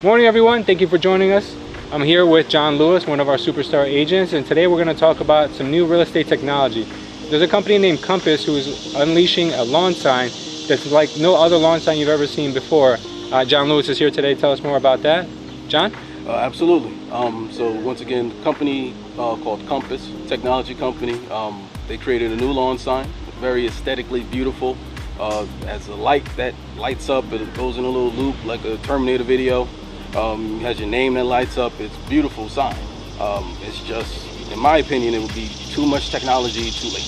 Morning everyone, thank you for joining us. I'm here with John Lewis, one of our superstar agents, and today we're going to talk about some new real estate technology. There's a company named Compass who is unleashing a lawn sign that's like no other lawn sign you've ever seen before. John Lewis is here today to tell us more about that. John? Absolutely. So once again, a company called Compass, technology company. They created a new lawn sign, very aesthetically beautiful. Has a light that lights up, it goes in a little loop like a Terminator video. Has your name that lights up. It's a beautiful sign. It's just, in my opinion, it would be too much technology too late.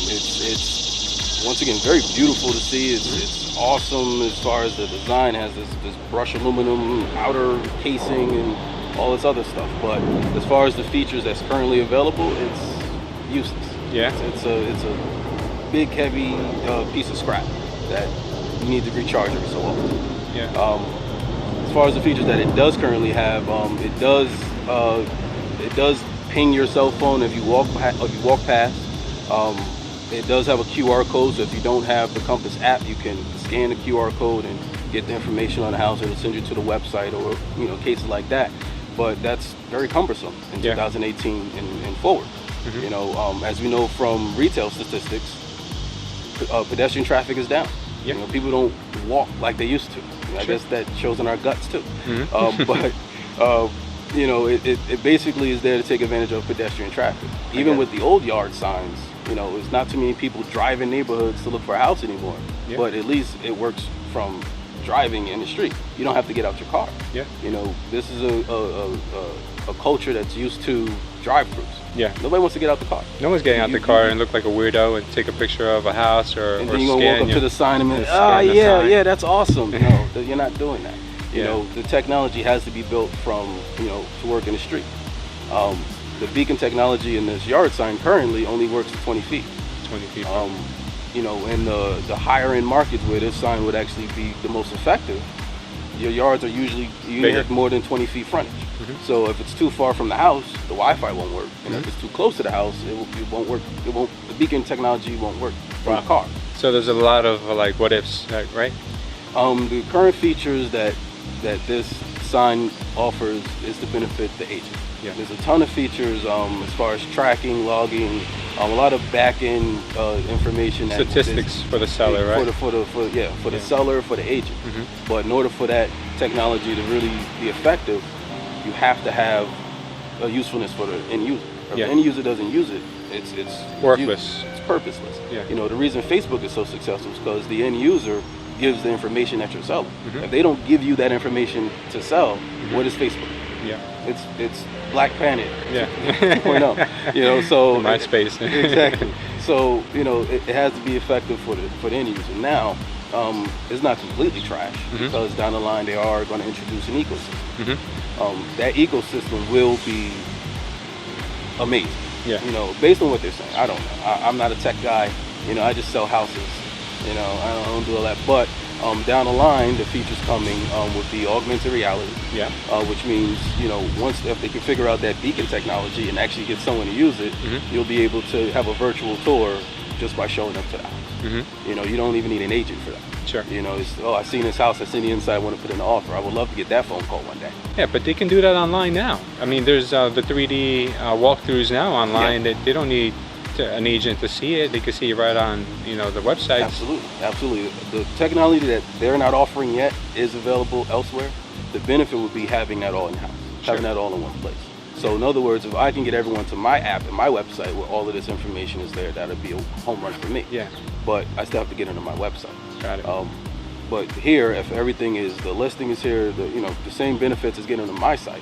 It's once again very beautiful to see. It's awesome as far as the design. Has this brushed aluminum outer casing and all this other stuff. But as far as the features that's currently available, it's useless. Yeah. It's a big heavy piece of scrap that you need to recharge every so often. Yeah. As far as the features that it does currently have, it does ping your cell phone if you walk past. It does have a QR code, so if you don't have the Compass app, you can scan the QR code and get the information on the house, or it'll send you to the website, or cases like that. But that's very cumbersome in 2018 and forward. Mm-hmm. As we know from retail statistics, pedestrian traffic is down. Yeah. People don't walk like they used to. I guess that shows in our guts too. Mm-hmm. It basically is there to take advantage of pedestrian traffic. Even with the old yard signs, it's not too many people driving neighborhoods to look for a house anymore. Yeah. But at least it works from driving in the street. You don't have to get out your car. Yeah. This is a culture that's used to drive-throughs. Yeah. Nobody wants to get out the car. No one's getting out the car and look like a weirdo and take a picture of a house or then you're gonna walk up to the sign and yeah, that's awesome. No, you're not doing that. The technology has to be built from to work in the street. The beacon technology in this yard sign currently only works 20 feet. 20 feet. In the higher end markets where this sign would actually be the most effective, your yards are usually have more than 20 feet frontage. Mm-hmm. So if it's too far from the house, the Wi-Fi won't work, and if it's too close to the house, it won't work. The beacon technology won't work from a car. So there's a lot of what ifs, right? The current features that this sign offers is to benefit the agent. Yeah. There's a ton of features as far as tracking, logging, a lot of back-end information. Statistics for the seller, right? For the seller, for the agent. Mm-hmm. But in order for that technology to really be effective, you have to have a usefulness for the end user. If the end user doesn't use it, it's worthless. It's purposeless. Yeah. The reason Facebook is so successful is because the end user gives the information that you're selling. Mm-hmm. If they don't give you that information to sell, what is Facebook? Yeah. It's Black Planet 2.0. So MySpace. Exactly. So it has to be effective for the end user. Now, it's not completely trash because down the line they are going to introduce an ecosystem. Mm-hmm. That ecosystem will be amazing. Yeah. Based on what they're saying. I don't know. I'm not a tech guy. I just sell houses. I don't do all that. But down the line, the features coming would be augmented reality. Yeah. Which means if they can figure out that beacon technology and actually get someone to use it, you'll be able to have a virtual tour just by showing up to the house. Mm-hmm. You don't even need an agent for that. Sure. I've seen this house, I've seen the inside, I want to put in an offer. I would love to get that phone call one day. Yeah, but they can do that online now. I mean, there's the 3D walkthroughs now online that they don't need an agent to see it. They can see it right on the website. Absolutely. The technology that they're not offering yet is available elsewhere. The benefit would be having that all in-house, having that all in one place. So in other words, if I can get everyone to my app and my website where all of this information is there, that would be a home run for me. Yeah. But I still have to get into my website. Got it. But here, if everything is, the listing is here, the same benefits as getting to my site.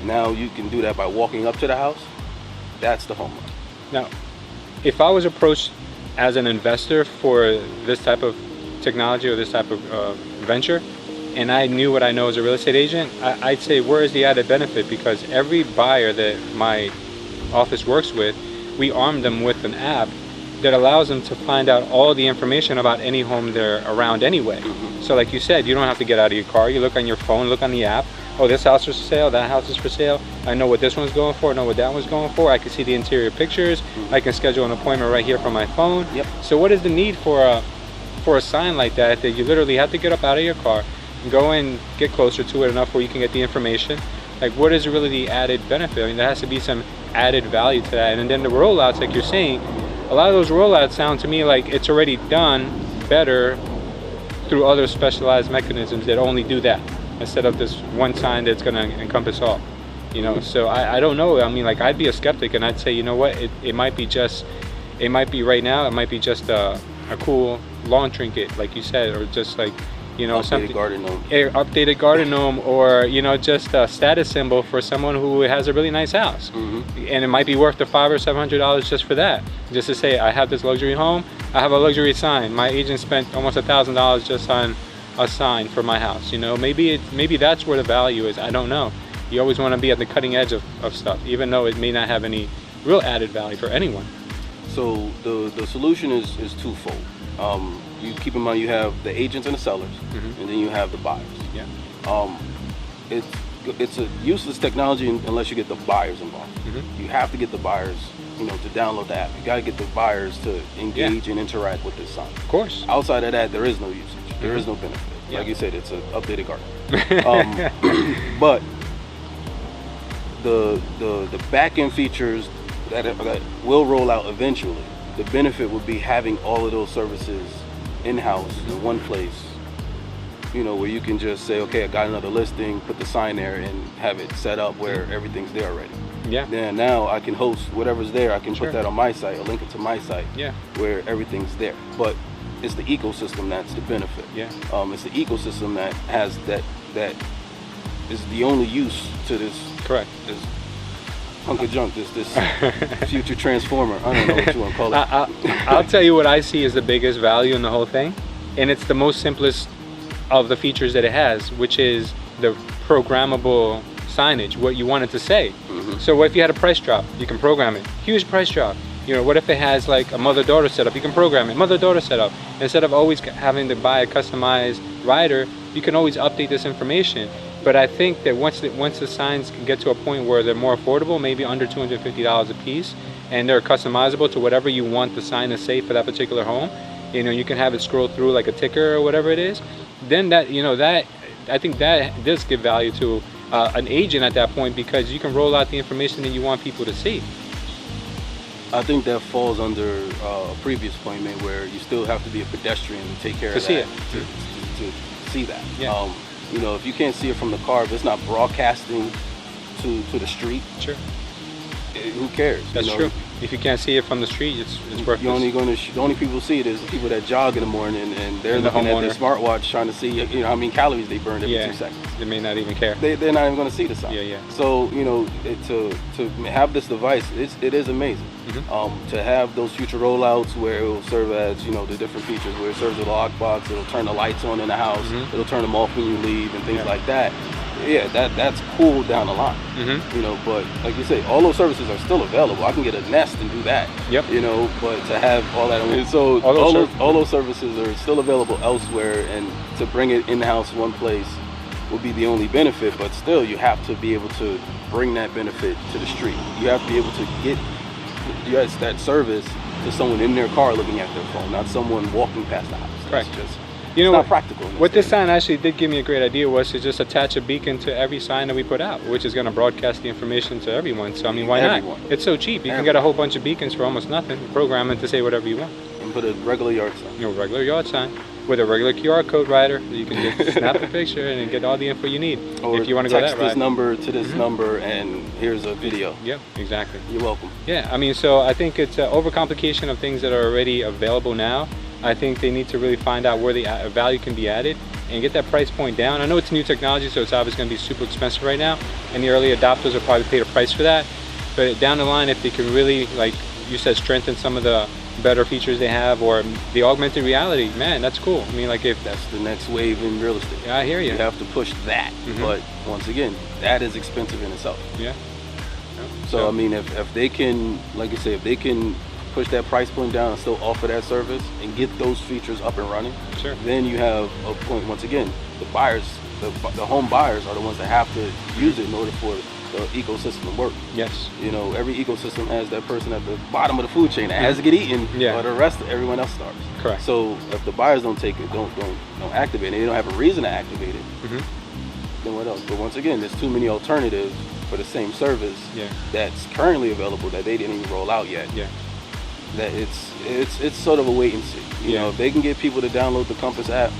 Now you can do that by walking up to the house. That's the home run. Now, if I was approached as an investor for this type of technology or this type of venture, and I knew what I know as a real estate agent, I'd say, where is the added benefit? Because every buyer that my office works with, we arm them with an app that allows them to find out all the information about any home they're around anyway. Mm-hmm. So like you said, you don't have to get out of your car. You look on your phone, look on the app. Oh, this house is for sale, that house is for sale. I know what this one's going for, I know what that one's going for. I can see the interior pictures. Mm-hmm. I can schedule an appointment right here from my phone. Yep. So what is the need for a sign like that you literally have to get up out of your car, go and get closer to it enough where you can get the information. Like, what is really the added benefit? I mean, there has to be some added value to that. And then the rollouts, like you're saying, a lot of those rollouts sound to me like it's already done better through other specialized mechanisms that only do that, instead of this one sign that's going to encompass all. You know, so I don't know. I mean, like, I'd be a skeptic, and I'd say, you know what, it might be right now, it might be just a cool lawn trinket, like you said, or just like, you know, something, updated garden gnome, or, you know, just a status symbol for someone who has a really nice house. And it might be worth the $500 or $700 just for that, just to say, I have this luxury home, I have a luxury sign, my agent spent almost $1,000 just on a sign for my house. You know, maybe that's where the value is. I don't know. You always want to be at the cutting edge of stuff, even though it may not have any real added value for anyone. So the solution is twofold. You keep in mind, you have the agents and the sellers, and then you have the buyers. Yeah. It's a useless technology unless you get the buyers involved. You have to get the buyers, you know, to download the app. You got to get the buyers to engage and interact with this sign. Of course. Outside of that, there is no usage. There is no benefit. Yeah. Like you said, it's an updated garden. But the back end features that will roll out eventually, the benefit would be having all of those services in-house in one place, you know, where you can just say, okay, I got another listing, put the sign there, and have it set up where everything's there already. Yeah. Then now I can host whatever's there. I can put that on my site, or link it to my site, where everything's there. But it's the ecosystem that's the benefit. Yeah. It's the ecosystem that has that is the only use to this. Correct. This hunk of junk, this future transformer. I don't know what you want to call it. I'll tell you what I see as the biggest value in the whole thing, and it's the most simplest of the features that it has, which is the programmable signage, what you want it to say. So what if you had a price drop? You can program it. Huge price drop. You know, what if it has like a mother-daughter setup? You can program it, mother-daughter setup. Instead of always having to buy a customized rider, you can always update this information. But I think that once the signs can get to a point where they're more affordable, maybe under $250 a piece, and they're customizable to whatever you want the sign to say for that particular home, you know, you can have it scroll through like a ticker or whatever it is, then that, you know, that, I think that does give value to an agent at that point, because you can roll out the information that you want people to see. I think that falls under a previous point made, where you still have to be a pedestrian to take care of that. To see that. Yeah. You know, if you can't see it from the car, if it's not broadcasting to the street, sure. Who cares? That's true. If you can't see it from the street, it's worthless. The only people who see it is the people that jog in the morning, and they're looking at their smartwatch trying to see, you know, how many calories they burned every 2 seconds. They may not even care. They're not even going to see the sign. Yeah. So, you know, to have this device, it is amazing. To have those future rollouts where it will serve as, you know, the different features, where it serves as a lockbox, it'll turn the lights on in the house, it'll turn them off when you leave, and things like that. Yeah, that's cool down the line. You know, but like you say, all those services are still available. I can get a Nest and do that. Yep. You know, but to have all that, so all those services are still available elsewhere, and to bring it in-house one place will be the only benefit. But still, you have to be able to bring that benefit to the street. You have to be able to get that service to someone in their car looking at their phone, not someone walking past the house. Correct. It's just, you know, not practical. What this sign actually did give me a great idea was to just attach a beacon to every sign that we put out, which is going to broadcast the information to everyone. So I mean, why not? It's so cheap. You can get a whole bunch of beacons for almost nothing. Program it to say whatever you want. And put a regular yard sign. You know, regular yard sign with a regular QR code rider. You can just snap a picture and get all the info you need. Or if you want to go that text this number to this number, and here's a video. Yep, exactly. You're welcome. Yeah, I mean, so I think it's an overcomplication of things that are already available now. I think they need to really find out where the value can be added and get that price point down. I know it's new technology, so it's obviously going to be super expensive right now, and the early adopters will probably pay the price for that. But down the line, if they can really, like you said, strengthen some of the better features they have, or the augmented reality, man, that's cool. I mean, like, if that's the next wave in real estate. Yeah, I hear you. You have to push that, but once again, that is expensive in itself. Yeah. So I mean, if they can, like you say, if they can push that price point down and still offer that service and get those features up and running, sure, then you have a point. Once again, the buyers, the home buyers are the ones that have to use it in order for the ecosystem work. Yes. You know, every ecosystem has that person at the bottom of the food chain that has to get eaten, Yeah. or the rest of everyone else starves. Correct. So if the buyers don't take it, don't activate it, they don't have a reason to activate it, then what else? But once again, there's too many alternatives for the same service Yeah. that's currently available that they didn't even roll out yet. Yeah. That it's sort of a wait and see. You Yeah. know, if they can get people to download the Compass app,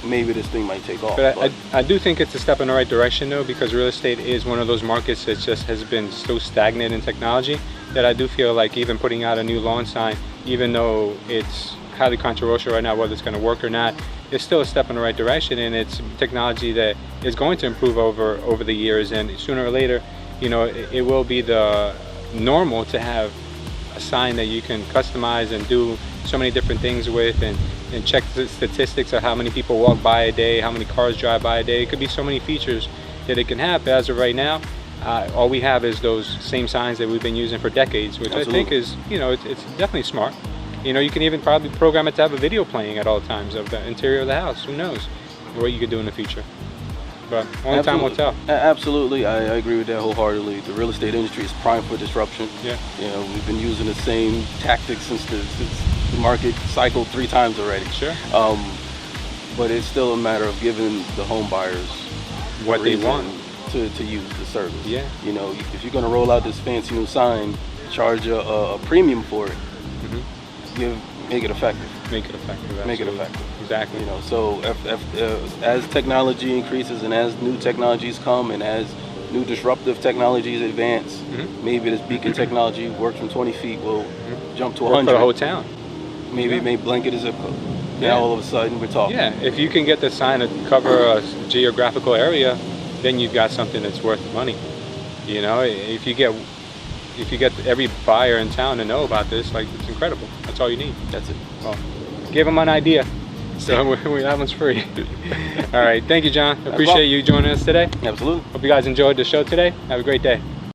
maybe this thing might take off. But I do think it's a step in the right direction, though, because real estate is one of those markets that just has been so stagnant in technology that I do feel like even putting out a new lawn sign, even though it's highly controversial right now whether it's going to work or not, it's still a step in the right direction, and it's technology that is going to improve over the years, and sooner or later, you know, it will be the normal to have a sign that you can customize and do so many different things with, and check the statistics of how many people walk by a day, how many cars drive by a day. It could be so many features that it can have, but as of right now, all we have is those same signs that we've been using for decades, which Absolutely. I think is, you know, it's definitely smart. You know, you can even probably program it to have a video playing at all times of the interior of the house. Who knows what you could do in the future? But only time will tell. Absolutely, I agree with that wholeheartedly. The real estate industry is prime for disruption. Yeah. You know, we've been using the same tactics since the market cycled 3 times already. Sure. But it's still a matter of giving the home buyers What they reason want. to use the service. Yeah. You know, if you're going to roll out this fancy new sign, charge a premium for it. Make it effective. Make it effective. Make it absolutely. effective. Exactly. You know, so as technology increases and as new technologies come and as new disruptive technologies advance, maybe this beacon technology works from 20 feet will jump to Work 100. for the whole town. Maybe it may blanket a zip code. Yeah. Now all of a sudden we're talking. Yeah, if you can get the sign to cover a geographical area, then you've got something that's worth money. You know, if you get every buyer in town to know about this, like, it's incredible. That's all you need. That's it. Well, give them an idea. So that one's free. All right, thank you, John. Appreciate you joining us today. Absolutely. Hope you guys enjoyed the show today. Have a great day.